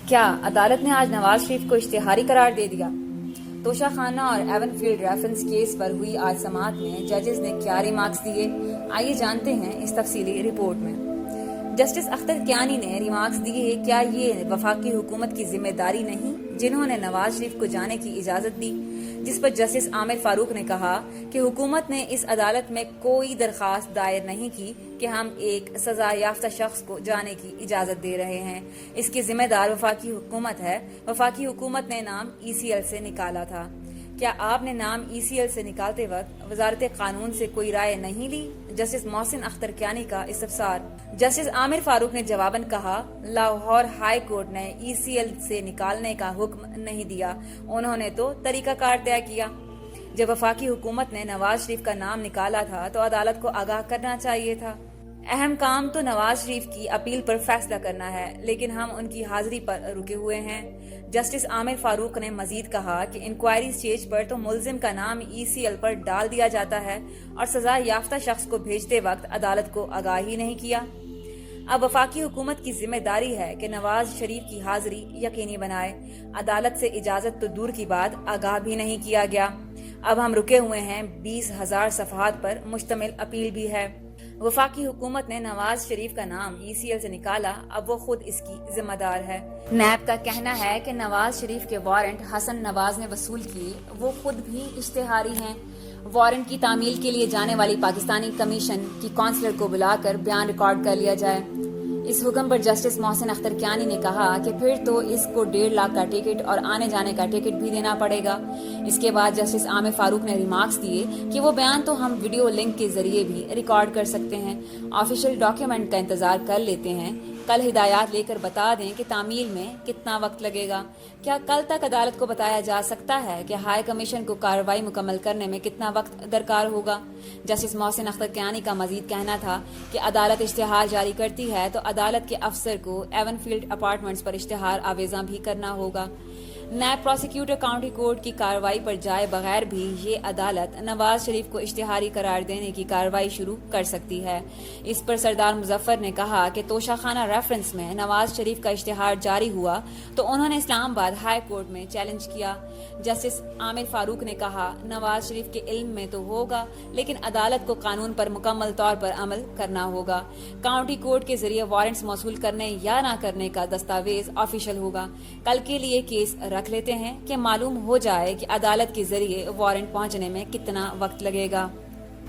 کیا عدالت نے آج نواز شریف کو اشتہاری قرار دے دیا؟ توشہ خانہ اور ایون فیلڈ ریفرنس کیس پر ہوئی آج سماعت میں ججز نے کیا ریمارکس دیے، آئیے جانتے ہیں اس تفصیلی رپورٹ میں۔ جسٹس اختر کیانی نے ریمارکس دیے، کیا یہ وفاقی حکومت کی ذمہ داری نہیں جنہوں نے نواز شریف کو جانے کی اجازت دی، جس پر جسٹس عامر فاروق نے کہا کہ حکومت نے اس عدالت میں کوئی درخواست دائر نہیں کی کہ ہم ایک سزا یافتہ شخص کو جانے کی اجازت دے رہے ہیں، اس کی ذمہ دار وفاقی حکومت ہے۔ وفاقی حکومت نے نام ECL سے نکالا تھا۔ کیا آپ نے نام ECL سے نکالتے وقت وزارت قانون سے کوئی رائے نہیں لی؟ جسٹس محسن اختر کیانی کا استفسار۔ جسٹس عامر فاروق نے جواباً کہا، لاہور ہائی کورٹ نے ECL سے نکالنے کا حکم نہیں دیا، انہوں نے تو طریقہ کار طے کیا۔ جب وفاقی حکومت نے نواز شریف کا نام نکالا تھا تو عدالت کو آگاہ کرنا چاہیے تھا۔ اہم کام تو نواز شریف کی اپیل پر فیصلہ کرنا ہے، لیکن ہم ان کی حاضری پر رکے ہوئے ہیں۔ جسٹس عامر فاروق نے مزید کہا کہ انکوائری سٹیج پر تو ملزم کا نام ECL پر ڈال دیا جاتا ہے اور سزا یافتہ شخص کو بھیجتے وقت عدالت کو آگاہ ہی نہیں کیا۔ اب وفاقی حکومت کی ذمہ داری ہے کہ نواز شریف کی حاضری یقینی بنائے۔ عدالت سے اجازت تو دور کی بات، آگاہ بھی نہیں کیا گیا۔ اب ہم رکے ہوئے ہیں، 20,000 صفحات پر مشتمل اپیل بھی ہے۔ وفاقی حکومت نے نواز شریف کا نام ECL سے نکالا، اب وہ خود اس کی ذمہ دار ہے۔ نیب کا کہنا ہے کہ نواز شریف کے وارنٹ حسن نواز نے وصول کیے، وہ خود بھی اشتہاری ہیں۔ وارنٹ کی تعمیل کے لیے جانے والی پاکستانی کمیشن کی کونسلر کو بلا کر بیان ریکارڈ کر لیا جائے۔ اس حکم پر جسٹس محسن اختر کیانی نے کہا کہ پھر تو اس کو 1.5 لاکھ کا ٹکٹ اور آنے جانے کا ٹکٹ بھی دینا پڑے گا۔ اس کے بعد جسٹس عامر فاروق نے ریمارکس دیے کہ وہ بیان تو ہم ویڈیو لنک کے ذریعے بھی ریکارڈ کر سکتے ہیں، آفیشیل ڈاکیومنٹ کا انتظار کر لیتے ہیں، کل ہدایات لے کر بتا دیں کہ تعمیل میں کتنا وقت لگے گا۔ کیا کل تک عدالت کو بتایا جا سکتا ہے کہ ہائی کمیشن کو کارروائی مکمل کرنے میں کتنا وقت درکار ہوگا؟ جسٹس محسن اختر کیانی کا مزید کہنا تھا کہ عدالت اشتہار جاری کرتی ہے تو عدالت کے افسر کو ایون فیلڈ اپارٹمنٹس پر اشتہار آویزاں بھی کرنا ہوگا۔ نیب پروسیکیوٹر کاؤنٹی کورٹ کی کارروائی پر جائے بغیر بھی یہ عدالت نواز شریف کو اشتہاری قرار دینے کی کارروائی شروع کر سکتی ہے۔ اس پر سردار مظفر نے کہا کہ توشہ خانہ ریفرنس میں نواز شریف کا اشتہار جاری ہوا تو انہوں نے اسلام آباد ہائی کورٹ میں چیلنج کیا۔ جسٹس عامر فاروق نے کہا، نواز شریف کے علم میں تو ہوگا لیکن عدالت کو قانون پر مکمل طور پر عمل کرنا ہوگا۔ کاؤنٹی کورٹ کے ذریعے وارنٹس موصول کرنے یا نہ کرنے کا دستاویز آفیشل ہوگا۔ کل کے لیے کیس رکھ لیتے ہیں کہ معلوم ہو جائے کہ عدالت کے ذریعے وارنٹ پہنچنے میں کتنا وقت لگے گا۔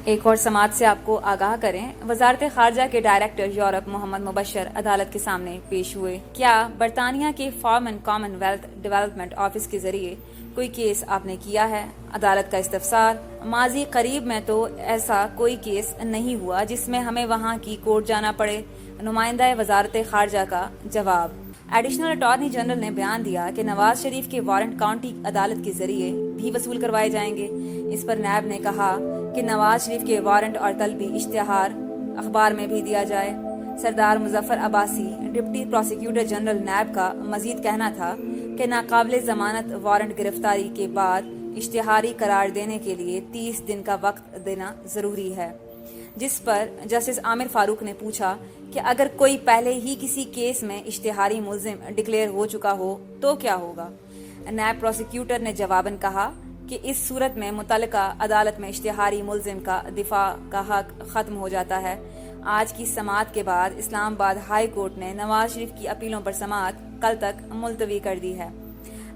ایک اور سماعت سے آپ کو آگاہ کریں، وزارت خارجہ کے ڈائریکٹر یورپ محمد مبشر عدالت کے سامنے پیش ہوئے۔ کیا برطانیہ کے form common wealth development office کے ذریعے کوئی کیس آپ نے کیا ہے؟ عدالت کا استفسار۔ ماضی قریب میں تو ایسا کوئی کیس نہیں ہوا جس میں ہمیں وہاں کی کورٹ جانا پڑے۔ نمائندہ وزارت خارجہ کا جواب۔ ایڈیشنل اٹارنی جنرل نے بیان دیا کہ نواز شریف کے وارنٹ کاؤنٹی عدالت کے ذریعے بھی وصول کروائے جائیں گے۔ اس پر نیب نے کہا کہ نواز شریف کے وارنٹ اور طلبی اشتہار اخبار میں بھی دیا جائے۔ سردار Muzaffar Abbasi deputy prosecutor general NAB کا مزید کہنا تھا کہ ناقابل ضمانت وارنٹ گرفتاری کے بعد اشتہاری قرار دینے کے لیے 30 دن کا وقت دینا ضروری ہے، جس پر جسٹس عامر فاروق نے پوچھا کہ اگر کوئی پہلے ہی کسی کیس میں اشتہاری ملزم ڈکلیئر ہو چکا ہو تو کیا ہوگا؟ نیب پروسیکیوٹر نے جواباً کہا کہ اس صورت میں متعلقہ عدالت میں اشتہاری ملزم کا دفاع کا حق ختم ہو جاتا ہے۔ آج کی سماعت کے بعد اسلام آباد ہائی کورٹ نے نواز شریف کی اپیلوں پر سماعت کل تک ملتوی کر دی ہے۔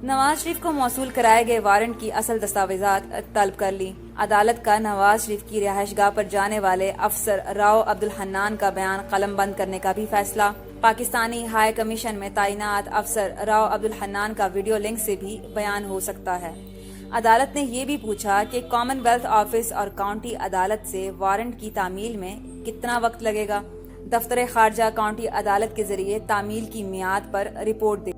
نواز شریف کو موصول کرائے گئے وارنٹ کی اصل دستاویزات طلب کر لی۔ عدالت کا نواز شریف کی رہائش گاہ پر جانے والے افسر راؤ عبدالحنان کا بیان قلم بند کرنے کا بھی فیصلہ۔ پاکستانی ہائی کمیشن میں تعینات افسر راؤ عبدالحنان کا ویڈیو لنک سے بھی بیان ہو سکتا ہے۔ عدالت نے یہ بھی پوچھا کہ کامن ویلتھ آفس اور کاؤنٹی عدالت سے وارنٹ کی تعمیل میں کتنا وقت لگے گا۔ دفتر خارجہ کاؤنٹی عدالت کے ذریعے تعمیل کی میعاد پر رپورٹ دے